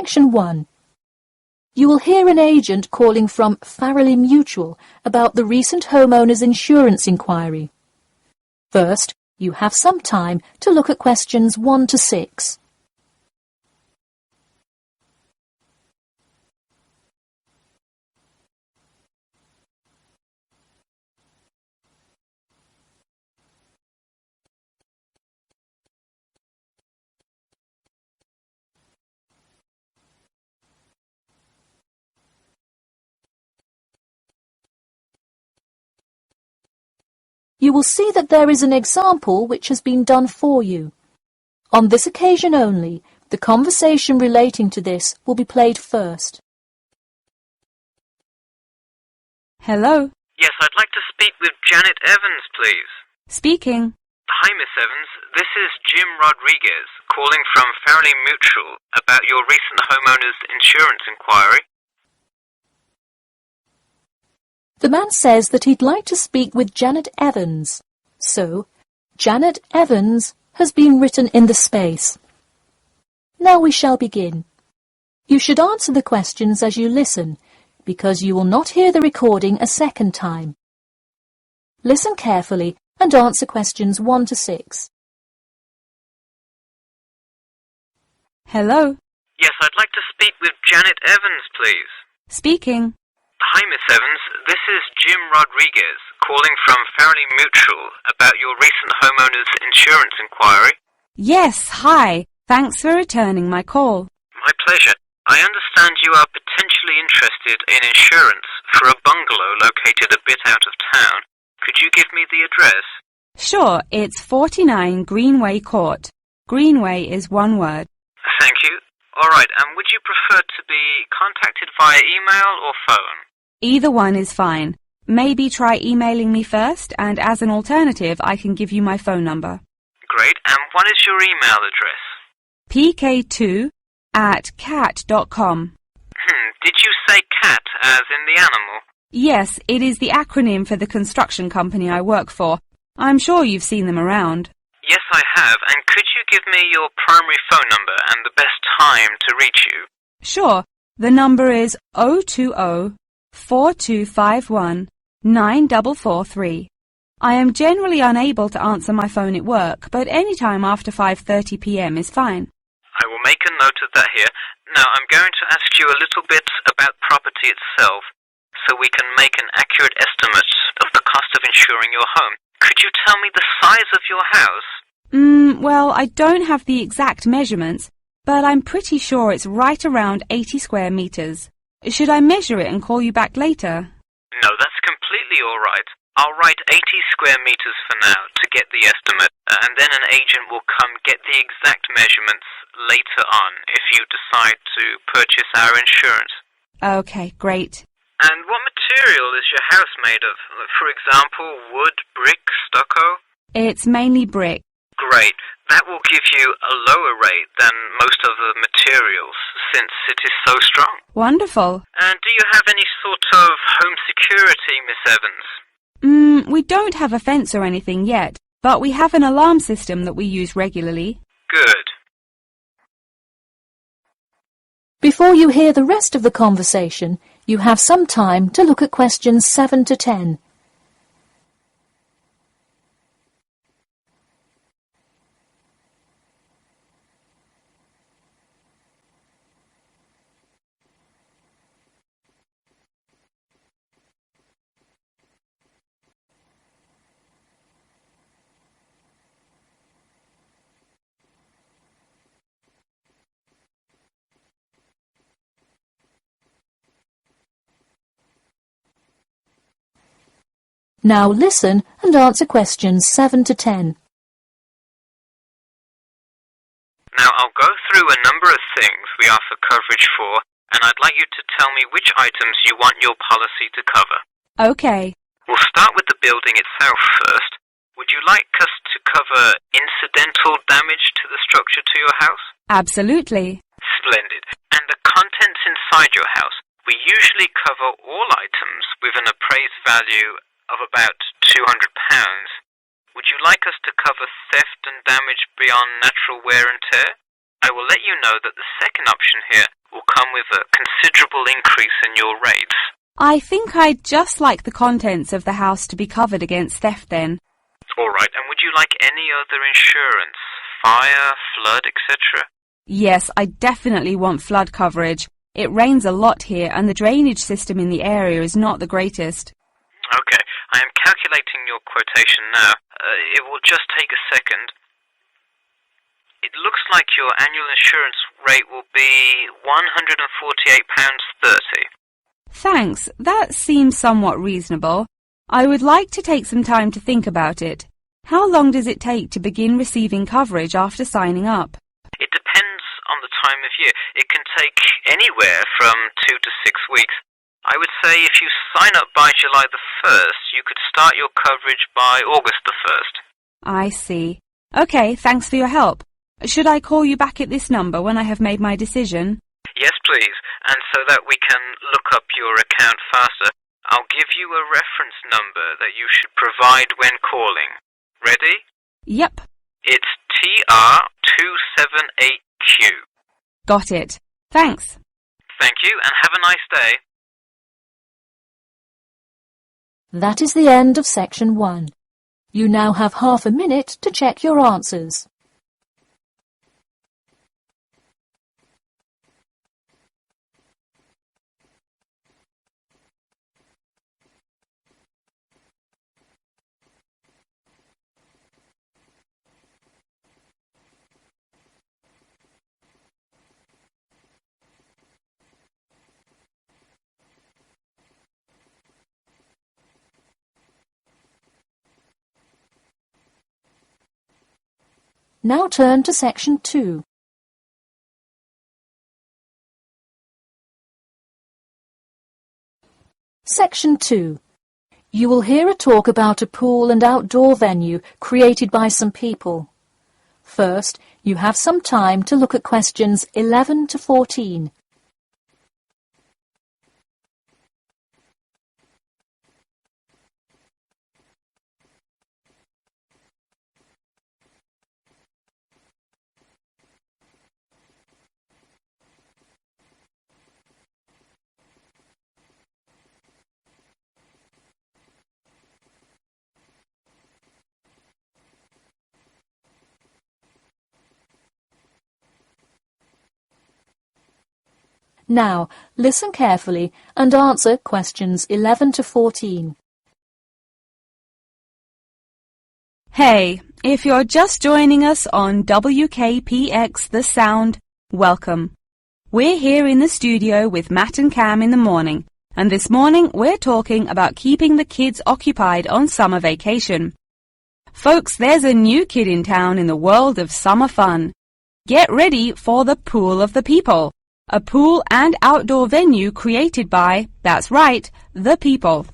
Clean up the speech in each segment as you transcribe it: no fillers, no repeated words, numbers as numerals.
Section 1. You will hear an agent calling from Farrelly Mutual about the recent homeowner's insurance inquiry. First, you have some time to look at questions 1 to 6. You will see that there is an example which has been done for you. On this occasion only, the conversation relating to this will be played first. Hello? Yes, I'd like to speak with Janet Evans, please. Speaking. Hi, Miss Evans. This is Jim Rodriguez, calling from Farrelly Mutual about your recent homeowner's insurance inquiry. The man says that he'd like to speak with Janet Evans. So, Janet Evans has been written in the space. Now we shall begin. You should answer the questions as you listen, because you will not hear the recording a second time. Listen carefully and answer questions 1 to 6. Hello? Yes, I'd like to speak with Janet Evans, please. Speaking. Hi, Miss Evans. This is Jim Rodriguez, calling from Farrelly Mutual about your recent homeowner's insurance inquiry. Yes, hi. Thanks for returning my call. My pleasure. I understand you are potentially interested in insurance for a bungalow located a bit out of town. Could you give me the address? Sure, it's 49 Greenway Court. Greenway is one word. Thank you. All right, and would you prefer to be contacted via email or phone? Either one is fine. Maybe try emailing me first, and as an alternative, I can give you my phone number. Great, and what is your email address? pk2@cat.com. Did you say cat as in the animal? Yes, it is the acronym for the construction company I work for. I'm sure you've seen them around. Yes, I have, and could you give me your primary phone number and the best time to reach you? Sure, the number is 020-4251-9443. I am generally unable to answer my phone at work, but any time after 5:30 p.m. is fine. I will make a note of that here. Now, I'm going to ask you a little bit about property itself, so we can make an accurate estimate of the cost of insuring your home. Could you tell me the size of your house? Well, I don't have the exact measurements, but I'm pretty sure it's right around 80 square meters. Should I measure it and call you back later? No, that's completely all right. I'll write 80 square meters for now to get the estimate, and then an agent will come get the exact measurements later on if you decide to purchase our insurance. Okay, great. And what material is your house made of? For example, wood, brick, stucco? It's mainly brick. Great. That will give you a lower rate than most of the materials, since it is so strong. Wonderful. And do you have any sort of home security, Miss Evans? We don't have a fence or anything yet, but we have an alarm system that we use regularly. Good. Before you hear the rest of the conversation, you have some time to look at questions 7 to 10. Now listen and answer questions 7 to 10. Now I'll go through a number of things we offer coverage for, and I'd like you to tell me which items you want your policy to cover. Okay. We'll start with the building itself first. Would you like us to cover incidental damage to the structure to your house? Absolutely. Splendid. And the contents inside your house? We usually cover all items with an appraised value of about £200. Would you like us to cover theft and damage beyond natural wear and tear? I will let you know that the second option here will come with a considerable increase in your rates. I think I'd just like the contents of the house to be covered against theft then. All right, and would you like any other insurance? Fire, flood, etc.? Yes, I definitely want flood coverage. It rains a lot here and the drainage system in the area is not the greatest. Okay, I am calculating your quotation now. It will just take a second. It looks like your annual insurance rate will be £148.30. Thanks, that seems somewhat reasonable. I would like to take some time to think about it. How long does it take to begin receiving coverage after signing up? It depends on the time of year. It can take anywhere from 2 to 6 weeks. I would say if you sign up by July the 1st, you could start your coverage by August the 1st. I see. Okay, thanks for your help. Should I call you back at this number when I have made my decision? Yes, please. And so that we can look up your account faster, I'll give you a reference number that you should provide when calling. Ready? Yep. It's TR278Q. Got it. Thanks. Thank you, and have a nice day. That is the end of section 1. You now have half a minute to check your answers. Now turn to section 2. Section 2. You will hear a talk about a pool and outdoor venue created by some people. First, you have some time to look at questions 11 to 14. Now, listen carefully and answer questions 11 to 14. Hey, if you're just joining us on WKPX The Sound, welcome. We're here in the studio with Matt and Cam in the morning, and this morning we're talking about keeping the kids occupied on summer vacation. Folks, there's a new kid in town in the world of summer fun. Get ready for the Pool of the People. A pool and outdoor venue created by, that's right, the people.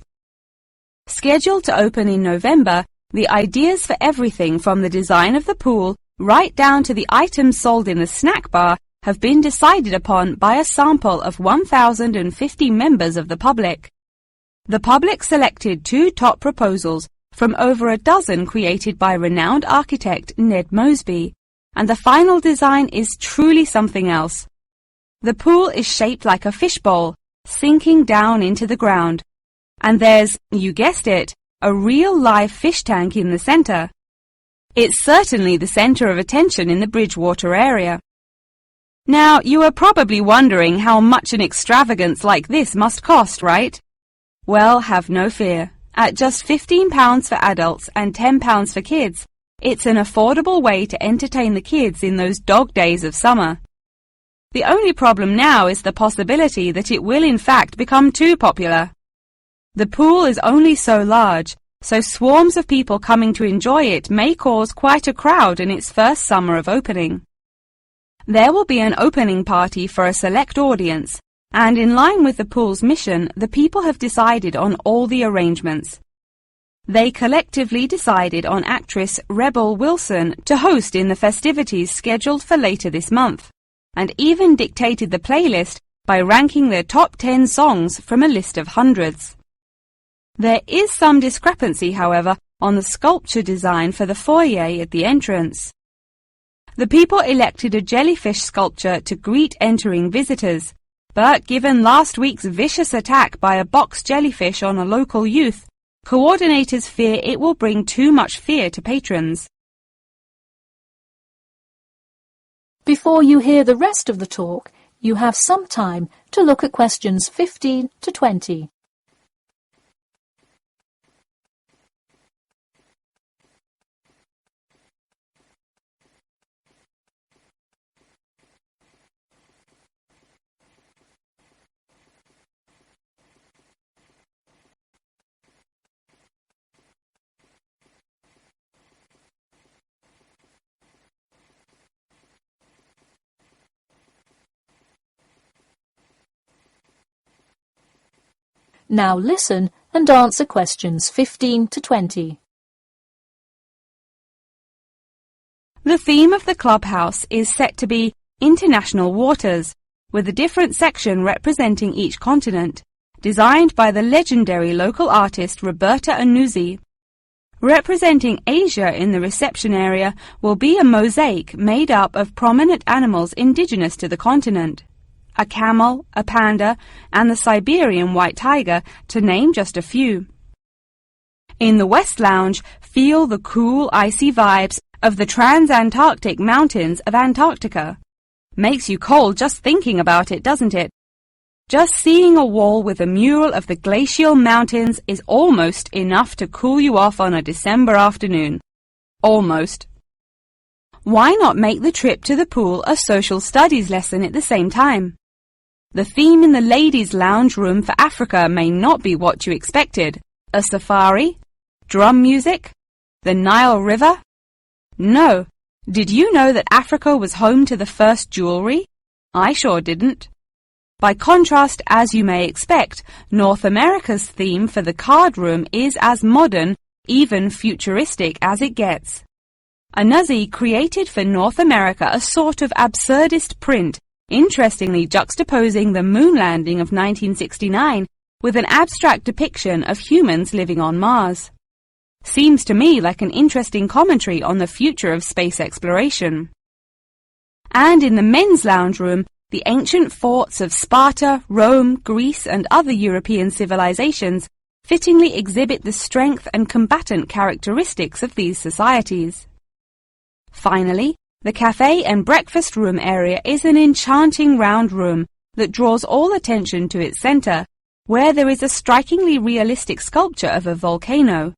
Scheduled to open in November, the ideas for everything from the design of the pool right down to the items sold in the snack bar have been decided upon by a sample of 1,050 members of the public. The public selected 2 top proposals from over a dozen created by renowned architect Ned Mosby, and the final design is truly something else. The pool is shaped like a fishbowl, sinking down into the ground. And there's, you guessed it, a real live fish tank in the center. It's certainly the center of attention in the Bridgewater area. Now, you are probably wondering how much an extravagance like this must cost, right? Well, have no fear. At just £15 for adults and £10 for kids, it's an affordable way to entertain the kids in those dog days of summer. The only problem now is the possibility that it will in fact become too popular. The pool is only so large, so swarms of people coming to enjoy it may cause quite a crowd in its first summer of opening. There will be an opening party for a select audience, and in line with the pool's mission, the people have decided on all the arrangements. They collectively decided on actress Rebel Wilson to host in the festivities scheduled for later this month, and even dictated the playlist by ranking their top 10 songs from a list of hundreds. There is some discrepancy, however, on the sculpture design for the foyer at the entrance. The people elected a jellyfish sculpture to greet entering visitors, but given last week's vicious attack by a box jellyfish on a local youth, coordinators fear it will bring too much fear to patrons. Before you hear the rest of the talk, you have some time to look at questions 15 to 20. Now listen and answer questions 15 to 20. The theme of the clubhouse is set to be International Waters, with a different section representing each continent, designed by the legendary local artist Roberta Annuzzi. Representing Asia in the reception area will be a mosaic made up of prominent animals indigenous to the continent. A camel, a panda, and the Siberian white tiger, to name just a few. In the West Lounge, feel the cool, icy vibes of the transantarctic mountains of Antarctica. Makes you cold just thinking about it, doesn't it? Just seeing a wall with a mural of the glacial mountains is almost enough to cool you off on a December afternoon. Almost. Why not make the trip to the pool a social studies lesson at the same time? The theme in the ladies' lounge room for Africa may not be what you expected. A safari? Drum music? The Nile River? No. Did you know that Africa was home to the first jewelry? I sure didn't. By contrast, as you may expect, North America's theme for the card room is as modern, even futuristic as it gets. Annuzzi created for North America a sort of absurdist print, interestingly juxtaposing the moon landing of 1969 with an abstract depiction of humans living on Mars. Seems to me like an interesting commentary on the future of space exploration. And in the men's lounge room, the ancient forts of Sparta, Rome, Greece, and other European civilizations fittingly exhibit the strength and combatant characteristics of these societies. Finally, the cafe and breakfast room area is an enchanting round room that draws all attention to its center, where there is a strikingly realistic sculpture of a volcano.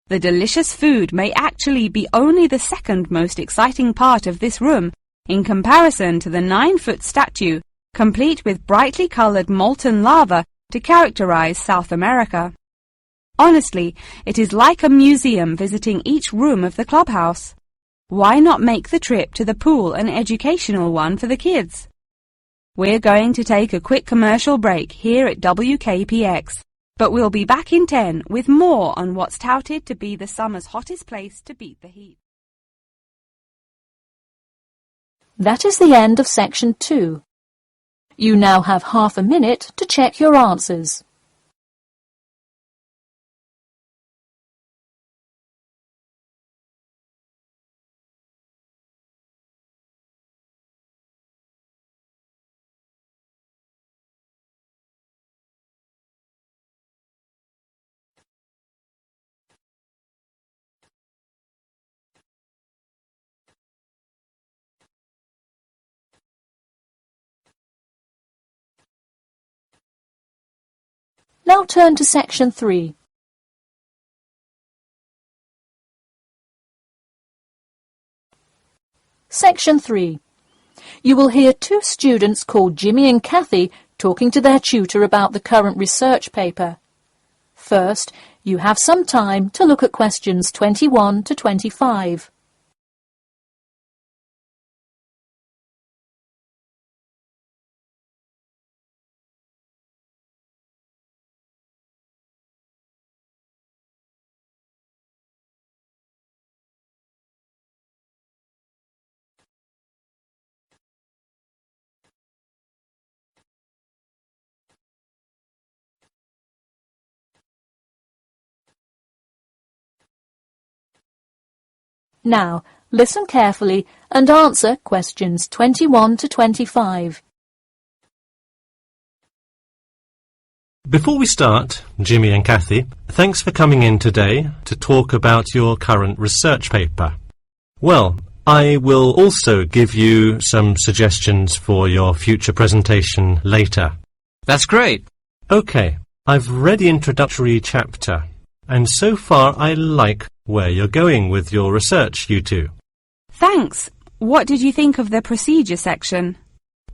The delicious food may actually be only the second most exciting part of this room, in comparison to the 9-foot statue, complete with brightly colored molten lava to characterize South America. Honestly, it is like a museum visiting each room of the clubhouse. Why not make the trip to the pool an educational one for the kids? We're going to take a quick commercial break here at WKPX, but we'll be back in 10 with more on what's touted to be the summer's hottest place to beat the heat. That is the end of section 2. You now have half a minute to check your answers. Now turn to section 3. Section 3. You will hear two students called Jimmy and Kathy talking to their tutor about the current research paper. First, you have some time to look at questions 21 to 25. Now, listen carefully and answer questions 21 to 25. Before we start, Jimmy and Kathy, thanks for coming in today to talk about your current research paper. Well, I will also give you some suggestions for your future presentation later. That's great. OK, I've read the introductory chapter, and so far I like where you're going with your research, you two. Thanks. What did you think of the procedure section?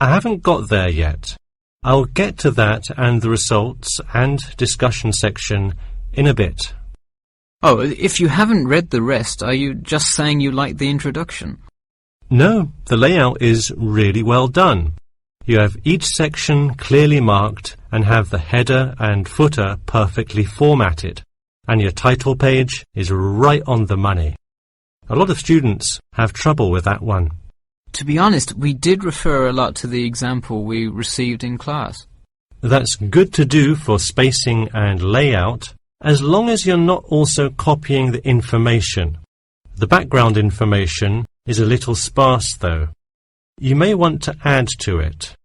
I haven't got there yet. I'll get to that and the results and discussion section in a bit. Oh, if you haven't read the rest, are you just saying you like the introduction? No, the layout is really well done. You have each section clearly marked and have the header and footer perfectly formatted, and your title page is right on the money. A lot of students have trouble with that one. To be honest, we did refer a lot to the example we received in class. That's good to do for spacing and layout, as long as you're not also copying the information. The background information is a little sparse, though. You may want to add to it.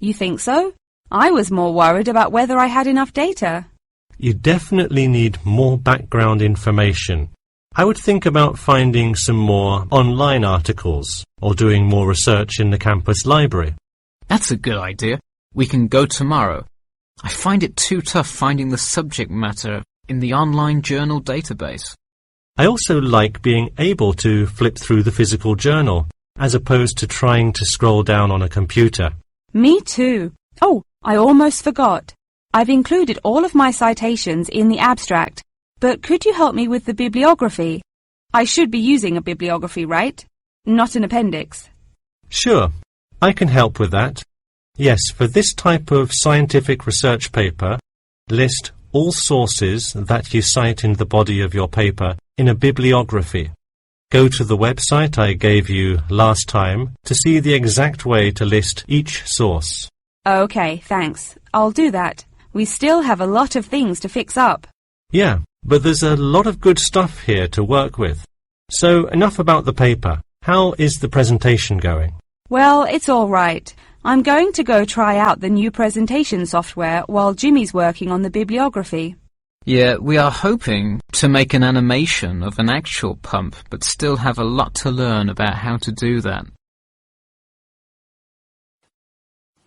You think so? I was more worried about whether I had enough data. You definitely need more background information. I would think about finding some more online articles or doing more research in the campus library. That's a good idea. We can go tomorrow. I find it too tough finding the subject matter in the online journal database. I also like being able to flip through the physical journal as opposed to trying to scroll down on a computer. Me too. Oh, I almost forgot. I've included all of my citations in the abstract. But could you help me with the bibliography? I should be using a bibliography, right? Not an appendix. Sure, I can help with that. Yes, for this type of scientific research paper, list all sources that you cite in the body of your paper in a bibliography. Go to the website I gave you last time to see the exact way to list each source. Okay, thanks. I'll do that. We still have a lot of things to fix up. Yeah. But there's a lot of good stuff here to work with. So enough about the paper. How is the presentation going? Well, it's all right. I'm going to go try out the new presentation software while Jimmy's working on the bibliography. Yeah, we are hoping to make an animation of an actual pump, but still have a lot to learn about how to do that.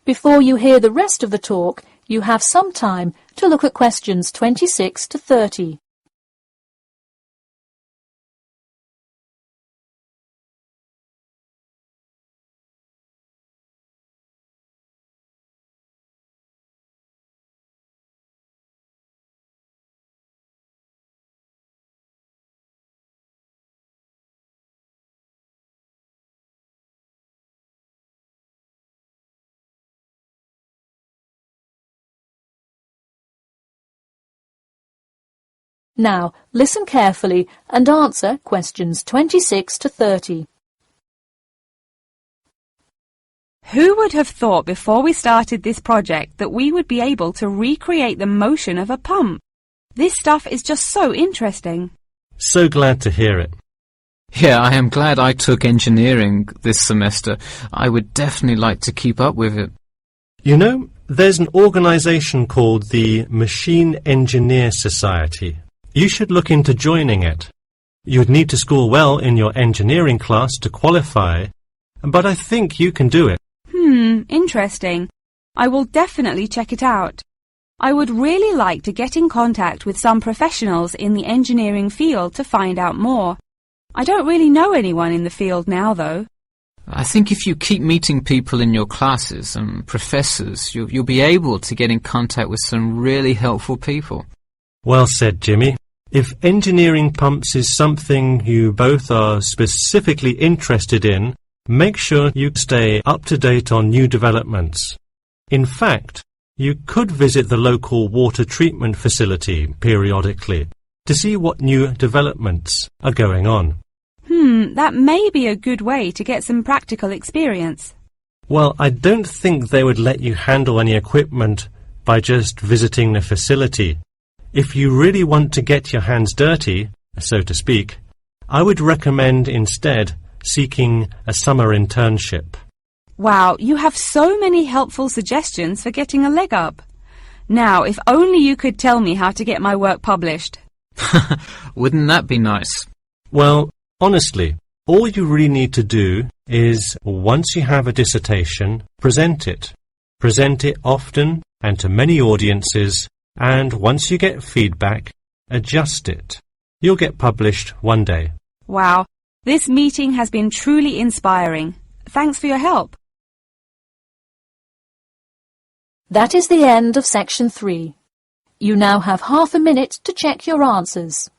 Before you hear the rest of the talk, you have some time to look at questions 26 to 30. Now, listen carefully and answer questions 26 to 30. Who would have thought before we started this project that we would be able to recreate the motion of a pump? This stuff is just so interesting. So glad to hear it. Yeah, I am glad I took engineering this semester. I would definitely like to keep up with it. You know, there's an organisation called the Machine Engineer Society. You should look into joining it. You'd need to score well in your engineering class to qualify, but I think you can do it. Interesting. I will definitely check it out. I would really like to get in contact with some professionals in the engineering field to find out more. I don't really know anyone in the field now, though. I think if you keep meeting people in your classes and professors, you'll be able to get in contact with some really helpful people. Well said, Jimmy. If engineering pumps is something you both are specifically interested in, make sure you stay up to date on new developments. In fact, you could visit the local water treatment facility periodically to see what new developments are going on. That may be a good way to get some practical experience. Well, I don't think they would let you handle any equipment by just visiting the facility. If you really want to get your hands dirty, so to speak, I would recommend instead seeking a summer internship. Wow, you have so many helpful suggestions for getting a leg up. Now, if only you could tell me how to get my work published. Wouldn't that be nice? Well, honestly, all you really need to do is, once you have a dissertation, present it. Present it often and to many audiences, and once you get feedback, adjust it. You'll get published one day. Wow, this meeting has been truly inspiring. Thanks for your help. That is the end of section 3. You now have half a minute to check your answers.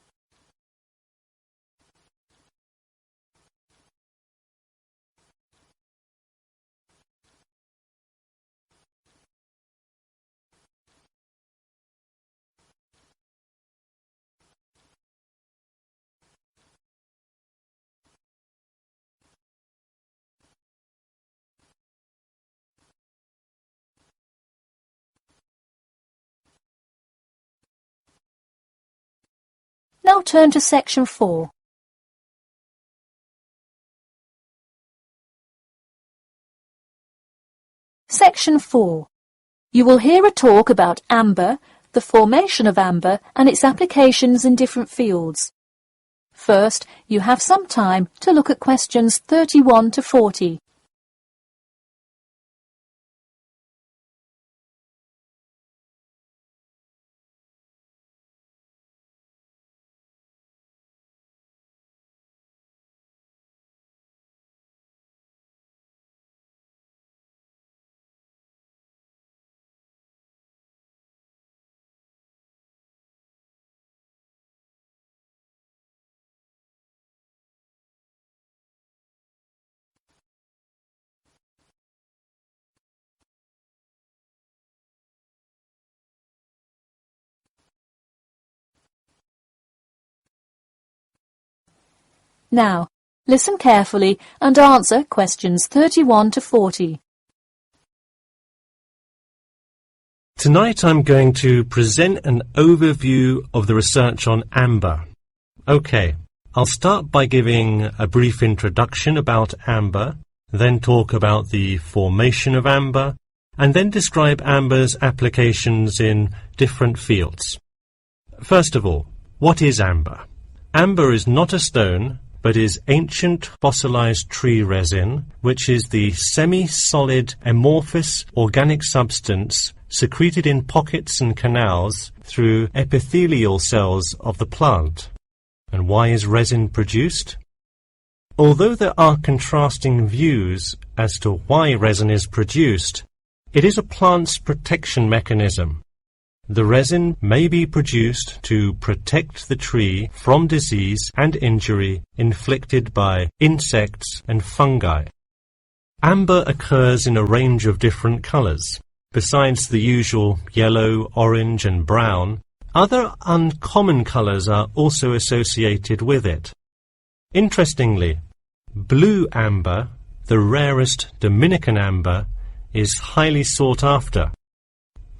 Now turn to section 4. Section 4. You will hear a talk about amber, the formation of amber and its applications in different fields. First, you have some time to look at questions 31 to 40. Now, listen carefully and answer questions 31 to 40. Tonight I'm going to present an overview of the research on amber. Okay, I'll start by giving a brief introduction about amber, then talk about the formation of amber, and then describe amber's applications in different fields. First of all, what is amber? Amber is not a stone, but is ancient fossilized tree resin, which is the semi-solid amorphous organic substance secreted in pockets and canals through epithelial cells of the plant. And why is resin produced? Although there are contrasting views as to why resin is produced, it is a plant's protection mechanism. The resin may be produced to protect the tree from disease and injury inflicted by insects and fungi. Amber occurs in a range of different colors. Besides the usual yellow, orange and brown, other uncommon colors are also associated with it. Interestingly, blue amber, the rarest Dominican amber, is highly sought after.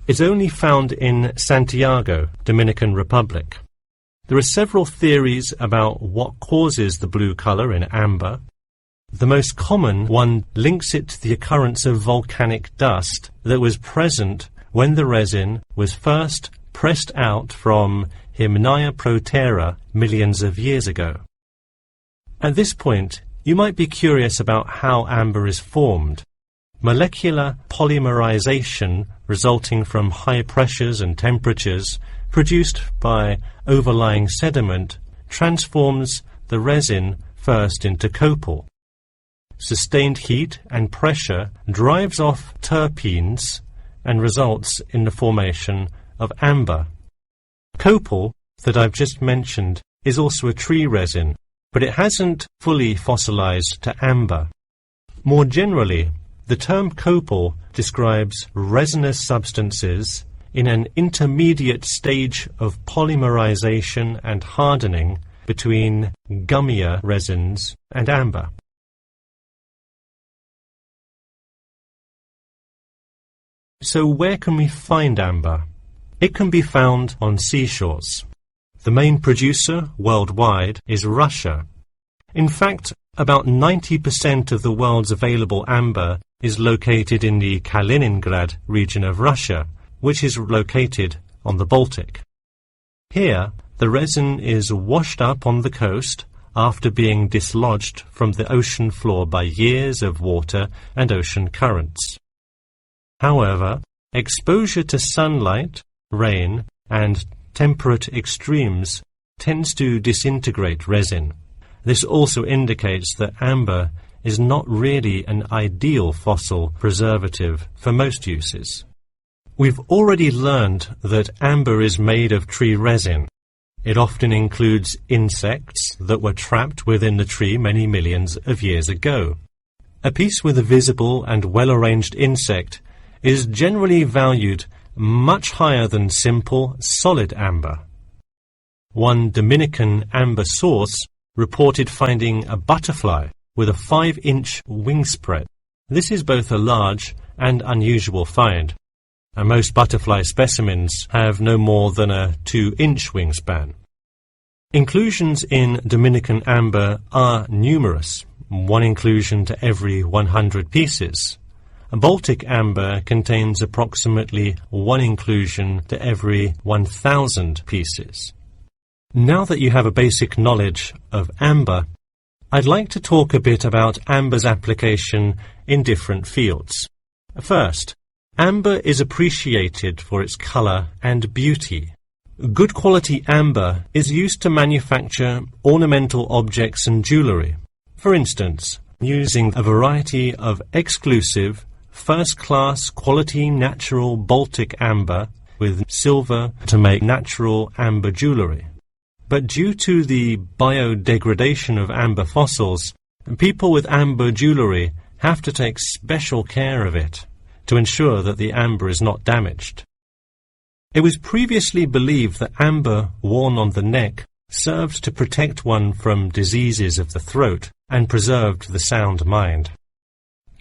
It's only found in Santiago, Dominican Republic. There are several theories about what causes the blue color in amber. The most common one links it to the occurrence of volcanic dust that was present when the resin was first pressed out from Hymnaea protera millions of years ago. At this point, you might be curious about how amber is formed. Molecular polymerization resulting from high pressures and temperatures produced by overlying sediment transforms the resin first into copal. Sustained heat and pressure drives off terpenes and results in the formation of amber. Copal, that I've just mentioned, is also a tree resin, but it hasn't fully fossilized to amber. More generally, the term copal describes resinous substances in an intermediate stage of polymerization and hardening between gummier resins and amber. So where can we find amber? It can be found on seashores. The main producer worldwide is Russia. In fact, about 90% of the world's available amber is located in the Kaliningrad region of Russia, which is located on the Baltic. Here, the resin is washed up on the coast after being dislodged from the ocean floor by years of water and ocean currents. However, exposure to sunlight, rain, and temperate extremes tends to disintegrate resin. This also indicates that amber is not really an ideal fossil preservative for most uses. We've already learned that amber is made of tree resin. It often includes insects that were trapped within the tree many millions of years ago. A piece with a visible and well-arranged insect is generally valued much higher than simple, solid amber. One Dominican amber source reported finding a butterfly with a 5-inch wingspread. This is both a large and unusual find, and most butterfly specimens have no more than a 2-inch wingspan. Inclusions in Dominican amber are numerous, 1 inclusion to every 100 pieces. Baltic amber contains approximately 1 inclusion to every 1,000 pieces. Now that you have a basic knowledge of amber, I'd like to talk a bit about amber's application in different fields. First, amber is appreciated for its colour and beauty. Good quality amber is used to manufacture ornamental objects and jewellery. For instance, using a variety of exclusive, first-class quality natural Baltic amber with silver to make natural amber jewellery. But due to the biodegradation of amber fossils, people with amber jewellery have to take special care of it to ensure that the amber is not damaged. It was previously believed that amber worn on the neck served to protect one from diseases of the throat and preserved the sound mind.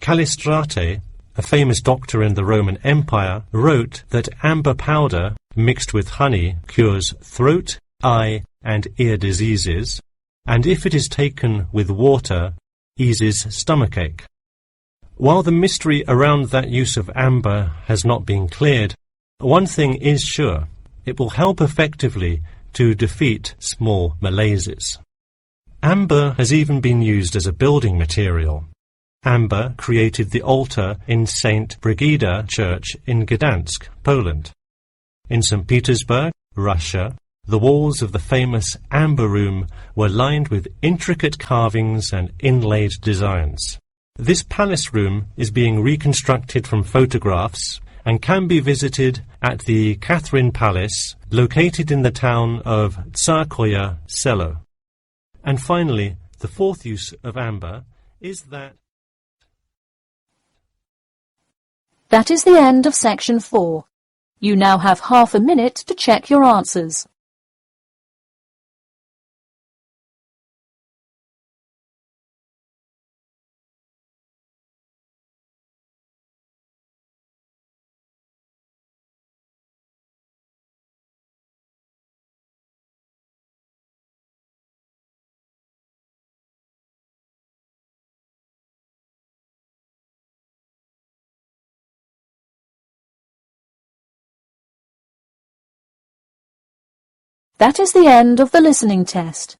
Callistrate, a famous doctor in the Roman Empire, wrote that amber powder mixed with honey cures throat, eye, and ear diseases, and if it is taken with water, eases stomachache. While the mystery around that use of amber has not been cleared, one thing is sure: it will help effectively to defeat small malaises. Amber has even been used as a building material. Amber created the altar in St. Brigida Church in Gdansk, Poland. In St. Petersburg, Russia, the walls of the famous Amber Room were lined with intricate carvings and inlaid designs. This palace room is being reconstructed from photographs and can be visited at the Catherine Palace, located in the town of Tsarskoye Selo. And finally, the fourth use of amber is that... That is the end of section 4. You now have half a minute to check your answers. That is the end of the listening test.